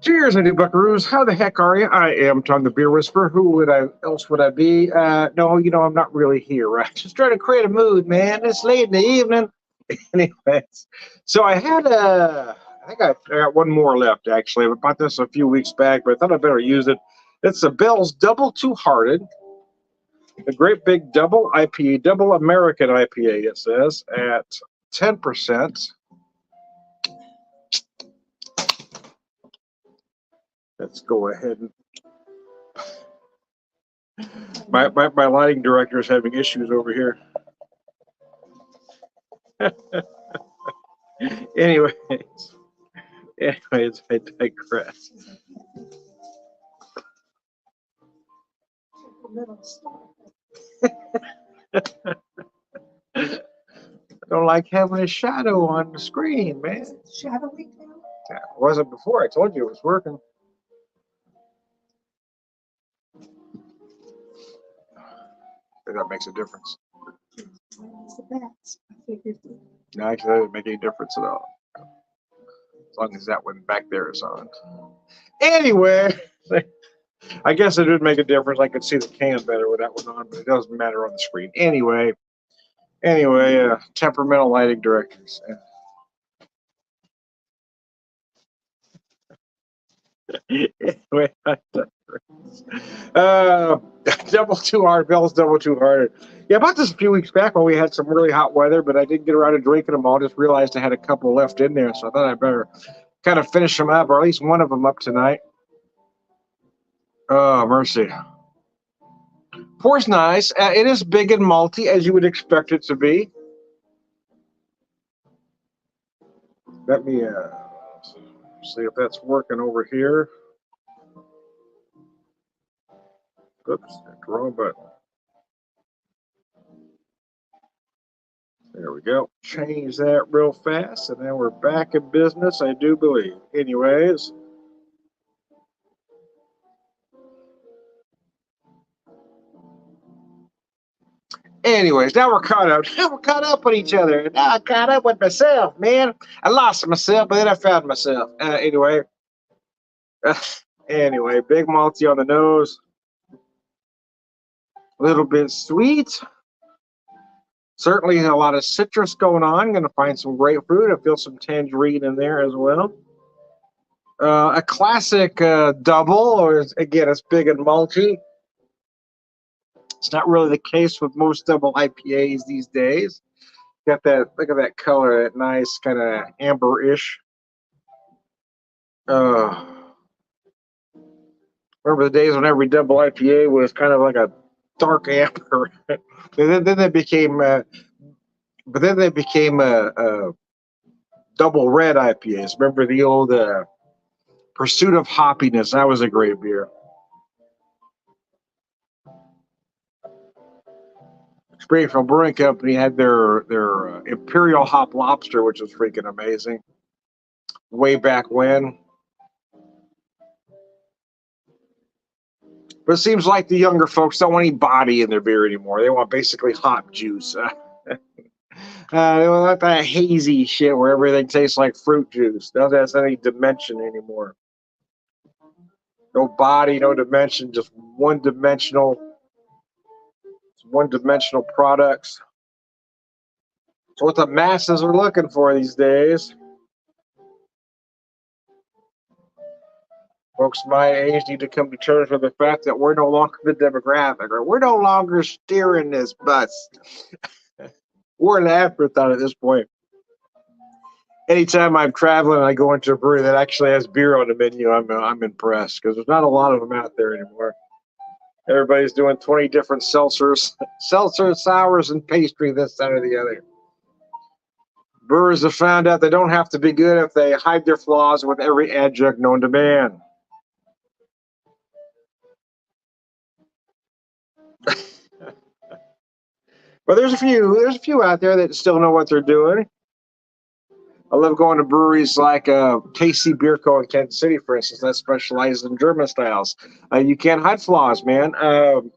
Cheers, any buckaroos. How the heck are you? I am Tom the Beer Whisperer. Who would I else would I be? No, I'm not really here, right? Just trying to create a mood, man. It's late in the evening. Anyways, so I think I got one more left, actually. I bought this a few weeks back, but I thought I better use it. It's the Bell's Double Two Hearted, the Great Big Double IPA, Double American IPA, it says, at 10%. Let's go ahead and my lighting director is having issues over here. anyways, I digress. I don't like having a shadow on the screen, man. Shadowy now? Yeah, it wasn't before. I told you it was working. I think that makes a difference. Minus the bats. I figured. No, actually, that doesn't make any difference at all. As long as that one back there is on. Anyway, I guess it did make a difference. I could see the can better with that one on, but it doesn't matter on the screen. Anyway, temperamental lighting directors. Anyway, double too hard. Bell's double too hard. Yeah, I bought this a few weeks back when we had some really hot weather, but I didn't get around to drinking them all. Just realized I had a couple left in there, so I thought I'd better kind of finish them up, or at least one of them up tonight. Oh, mercy. Pours nice. It is big and malty, as you would expect it to be. Let me see if that's working over here. Oops, wrong button. There we go. Change that real fast, and then we're back in business, I do believe. Anyways. Now we're caught up. Now we're caught up with each other. Now I caught up with myself, man. I lost myself, but then I found myself. Anyway, big malty on the nose. A little bit sweet. Certainly a lot of citrus going on. I'm going to find some grapefruit. I feel some tangerine in there as well. A classic double, or again, it's big and malty. It's not really the case with most double IPAs these days. Got that, look at that color, that nice kind of amber-ish. Remember the days when every double IPA was kind of like a dark amber. then they became, double red IPAs. Remember the old Pursuit of Hoppiness? That was a great beer. Springfield Brewing Company had their Imperial Hop Lobster, which was freaking amazing. Way back when. But it seems like the younger folks don't want any body in their beer anymore. They want basically hop juice. They don't want that hazy shit where everything tastes like fruit juice. Doesn't have any dimension anymore. No body, no dimension, just one-dimensional products. It's what the masses are looking for these days. Folks my age need to come to terms with the fact that we're no longer the demographic, or we're no longer steering this bus. We're an afterthought at this point. Anytime I'm traveling and I go into a brewery that actually has beer on the menu, I'm impressed, because there's not a lot of them out there anymore. Everybody's doing 20 different seltzers, sours, and pastry, this, that, or the other. Brewers have found out they don't have to be good if they hide their flaws with every adjunct known to man. But there's a few out there that still know what they're doing. I love going to breweries like KC Beer Co. in Kansas City, for instance, that specializes in German styles. You can't hide flaws, man.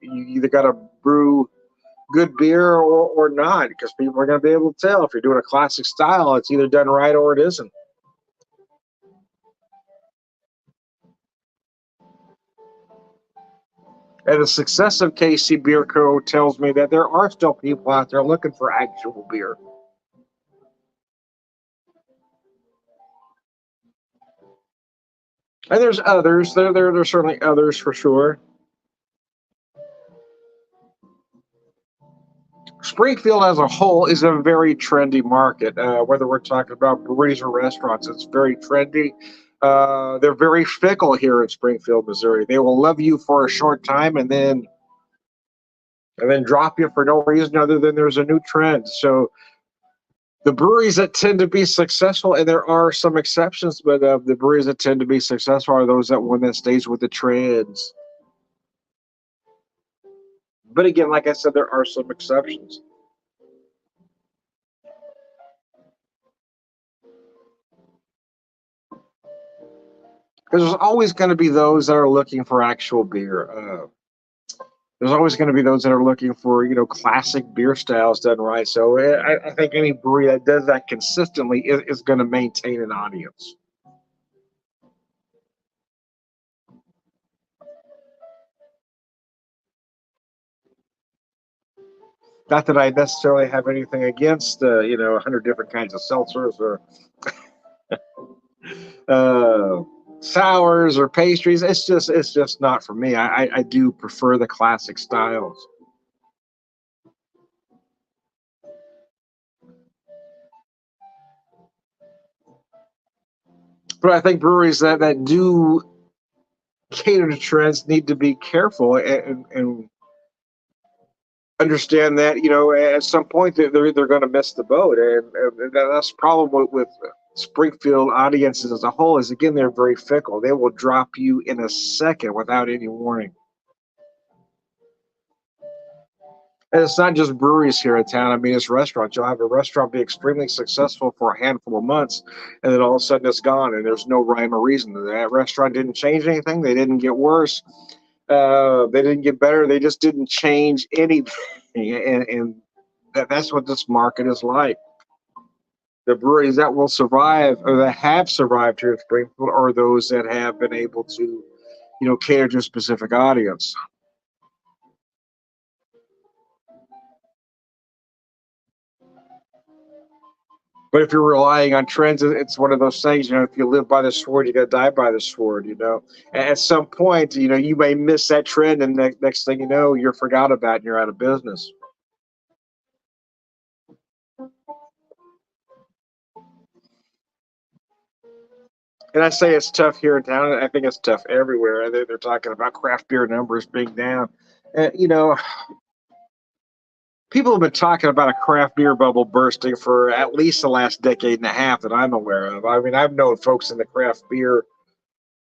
You either got to brew good beer or not, because people are going to be able to tell. If you're doing a classic style, it's either done right or it isn't. And the success of KC Beer Co. tells me that there are still people out there looking for actual beer. And there's others. There's certainly others for sure. Springfield as a whole is a very trendy market. Whether we're talking about breweries or restaurants, it's very trendy. They're very fickle here in Springfield, Missouri. They will love you for a short time and then drop you for no reason other than there's a new trend. So the breweries that tend to be successful, and there are some exceptions, but the breweries that tend to be successful are those that one that stays with the trends. But again, like I said, there are some exceptions. Because there's always going to be those that are looking for actual beer. There's always going to be those that are looking for, classic beer styles done right. So I think any brewery that does that consistently is going to maintain an audience. Not that I necessarily have anything against, 100 different kinds of seltzers or sours or pastries. It's just not for me. I do prefer the classic styles. But I think breweries that do cater to trends need to be careful and understand that at some point they're going to miss the boat, and that's the problem with Springfield audiences as a whole is again they're very fickle. They will drop you in a second without any warning. And it's not just breweries here in town. I mean, it's restaurants. You'll have a restaurant be extremely successful for a handful of months, and then all of a sudden it's gone, and there's no rhyme or reason. That restaurant didn't change anything. They didn't get worse. They didn't get better. They just didn't change anything, and that's what this market is like. The breweries that will survive or that have survived here in Springfield are those that have been able to, cater to a specific audience. But if you're relying on trends, it's one of those things. If you live by the sword, you got to die by the sword. At some point, you may miss that trend, and next thing you know, you're forgot about, and you're out of business. And I say it's tough here in town. I think it's tough everywhere. They're talking about craft beer numbers being down. People have been talking about a craft beer bubble bursting for at least the last decade and a half that I'm aware of. I mean, I've known folks in the craft beer,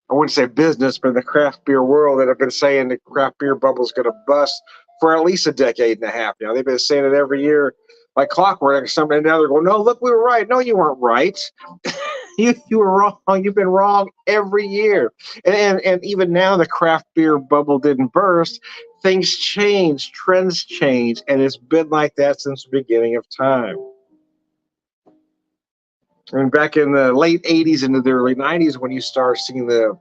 I wouldn't say business, but in the craft beer world that have been saying the craft beer bubble is going to bust for at least a decade and a half now. They've been saying it every year like clockwork. And now they're going, no, look, we were right. No, you weren't right. You were wrong. You've been wrong every year. And even now the craft beer bubble didn't burst. Things change, trends change, and it's been like that since the beginning of time. I mean, back in the late 80s into the early 90s, when you start seeing the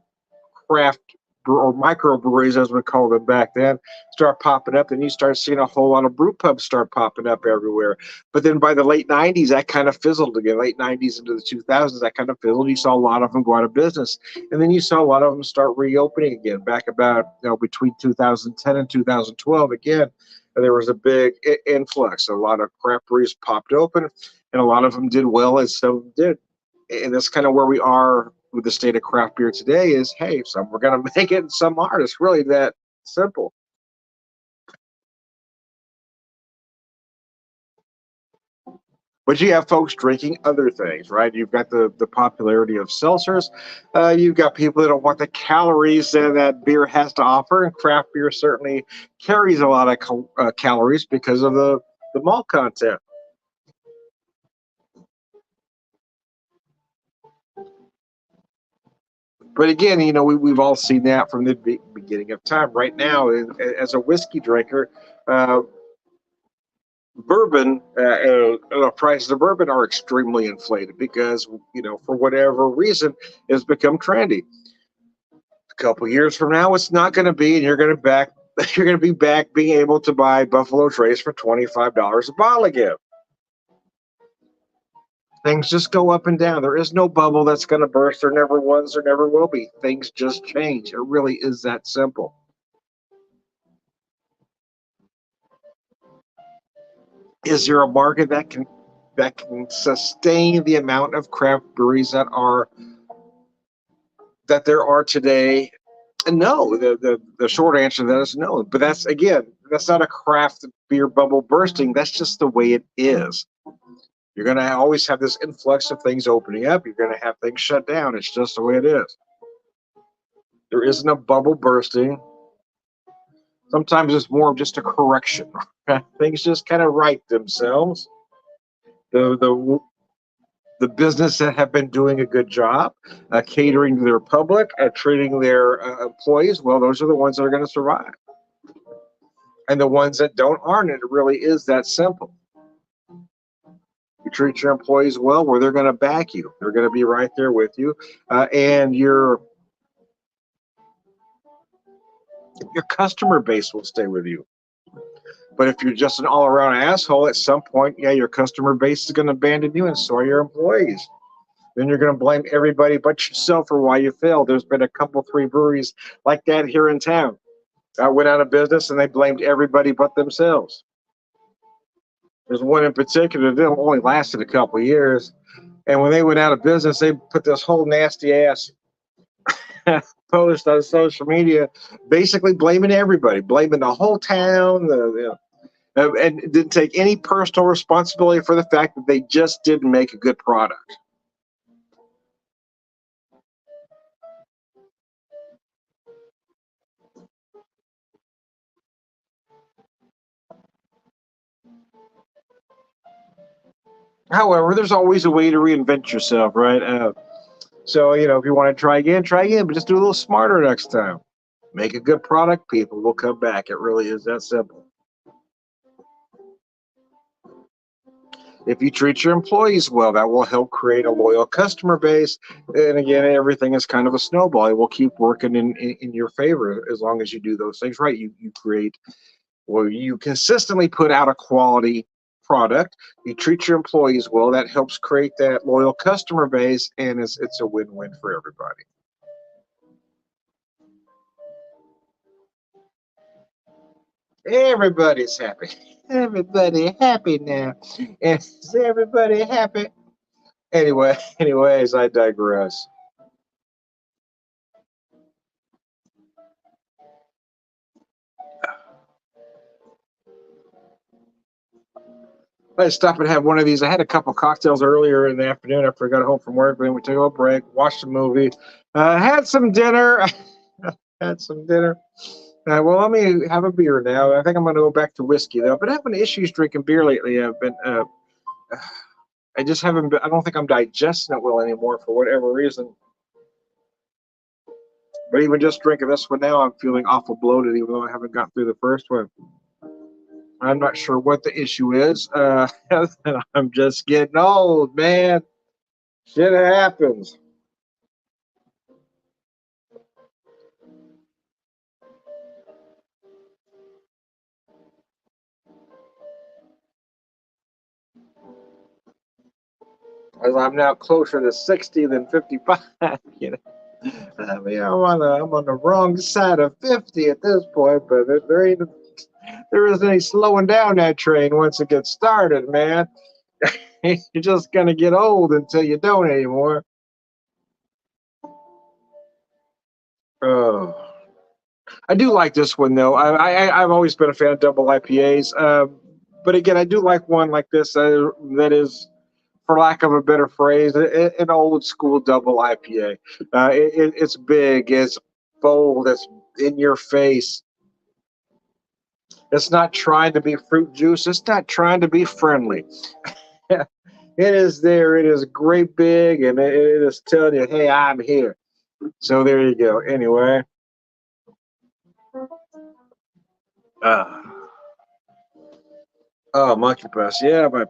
craft or microbreweries, as we called them back then, start popping up, then you start seeing a whole lot of brew pubs start popping up everywhere. But then by the late 90s, that kind of fizzled again. Late 90s into the 2000s, that kind of fizzled. You saw a lot of them go out of business. And then you saw a lot of them start reopening again back about, between 2010 and 2012 again. And there was a big influx. A lot of craft breweries popped open, and a lot of them did well, as some did. And that's kind of where we are with the state of craft beer today is, hey, some we're going to make it and some aren't. It's really that simple. But you have folks drinking other things, right? You've got the popularity of seltzers. You've got people that don't want the calories that beer has to offer, and craft beer certainly carries a lot of calories because of the malt content. But again, we've all seen that from the beginning of time. Right now, as a whiskey drinker, bourbon, the prices of bourbon are extremely inflated because, for whatever reason, it's become trendy. A couple years from now, it's not going to be, and you're going to you're going to be back being able to buy Buffalo Trace for $25 a bottle again. Things just go up and down. There is no bubble that's going to burst. There never was, there never will be. Things just change. It really is that simple. Is there a market that can sustain the amount of craft breweries that there are today? No. The short answer to that is no. But that's, again, that's not a craft beer bubble bursting. That's just the way it is. You're going to always have this influx of things opening up. You're going to have things shut down. It's just the way it is. There isn't a bubble bursting. Sometimes it's more of just a correction. Things just kind of right themselves. The business that have been doing a good job catering to their public and treating their employees, well, those are the ones that are going to survive. And the ones that don't aren't. It really is that simple. You treat your employees well, where they're going to back you. They're going to be right there with you. And your customer base will stay with you. But if you're just an all-around asshole, at some point, yeah, your customer base is going to abandon you, and so are your employees. Then you're going to blame everybody but yourself for why you failed. There's been a couple, 3 breweries like that here in town. I went out of business, and they blamed everybody but themselves. There's one in particular that only lasted a couple of years, and when they went out of business, they put this whole nasty ass post on social media, basically blaming everybody, blaming the whole town, and didn't take any personal responsibility for the fact that they just didn't make a good product. However, there's always a way to reinvent yourself, right? So, if you want to try again, but just do a little smarter next time. Make a good product, people will come back. It really is that simple. If you treat your employees well, that will help create a loyal customer base. And again, everything is kind of a snowball. It will keep working in your favor as long as you do those things right. You consistently put out a quality product. You treat your employees well. That helps create that loyal customer base, and it's a win-win for everybody. Everybody's happy. Everybody happy now. Is everybody happy? Anyways, I digress. I stopped and have one of these. I had a couple cocktails earlier in the afternoon after I got home from work. Then we took a little break, watched a movie, had some dinner. Had some dinner. Well, let me have a beer now. I think I'm going to go back to whiskey though. I've been having issues drinking beer lately. I just haven't. I don't think I'm digesting it well anymore for whatever reason. But even just drinking this one now, I'm feeling awful bloated, even though I haven't got through the first one. I'm not sure what the issue is. I'm just getting old, man. Shit happens. As I'm now closer to 60 than 55. I mean, I'm on the wrong side of 50 at this point, but there isn't any slowing down that train once it gets started, man. You're just gonna get old until you don't anymore. Oh. I do like this one though. I've always been a fan of double IPAs, but again, I do like one like this that is, for lack of a better phrase, an old school double IPA. It's big, it's bold, it's in your face. It's not trying to be fruit juice. It's not trying to be friendly. It is there. It is great big, and it is telling you, hey, I'm here. So there you go. Anyway. Uh, oh, monkey bus. Yeah, but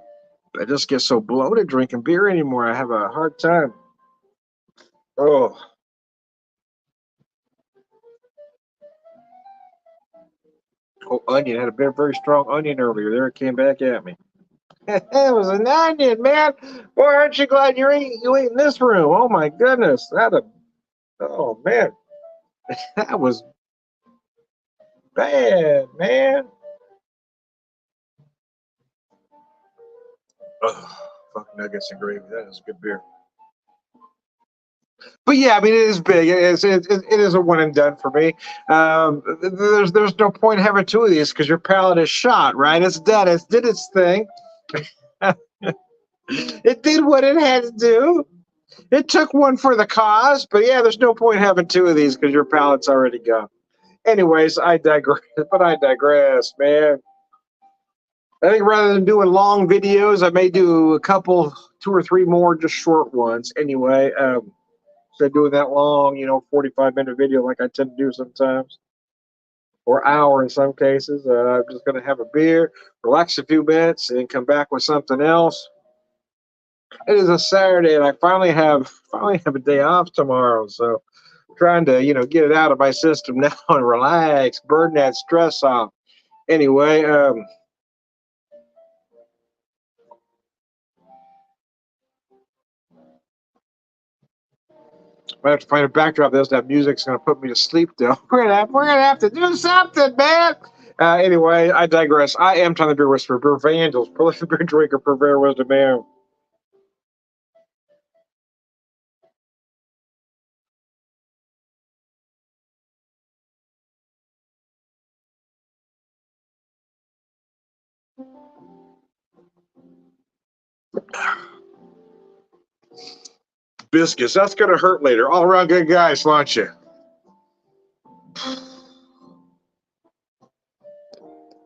I just get so bloated drinking beer anymore. I have a hard time. Oh, Oh, onion. Had a very strong onion earlier. There it came back at me. It was an onion, man. Boy, aren't you glad you ate in this room? Oh my goodness. Oh man. That was bad, man. Oh, fucking nuggets and gravy. That is good beer. But yeah, I mean, it is big. It is a one and done for me. There's no point in having two of these because your palate is shot, right? It's done. It did its thing. It did what it had to do. It took one for the cause. But yeah, there's no point in having two of these because your palate's already gone. Anyways, I digress. But I digress, man. I think rather than doing long videos, I may do a couple, two or three more, just short ones. Anyway, instead of doing that long, 45-minute video like I tend to do sometimes, or hour in some cases. I'm just going to have a beer, relax a few minutes, and come back with something else. It is a Saturday, and I finally have a day off tomorrow, so trying to get it out of my system now and relax, burn that stress off. Anyway, I have to find a backdrop. That music's going to put me to sleep, though. We're gonna have to do something, man. Anyway, I digress. I am Tom the Beer Whisperer, Beer Evangelist, prolific beer drinker, purveyor of wisdom, man. Biscuits. That's going to hurt later. All around good guys, launch you.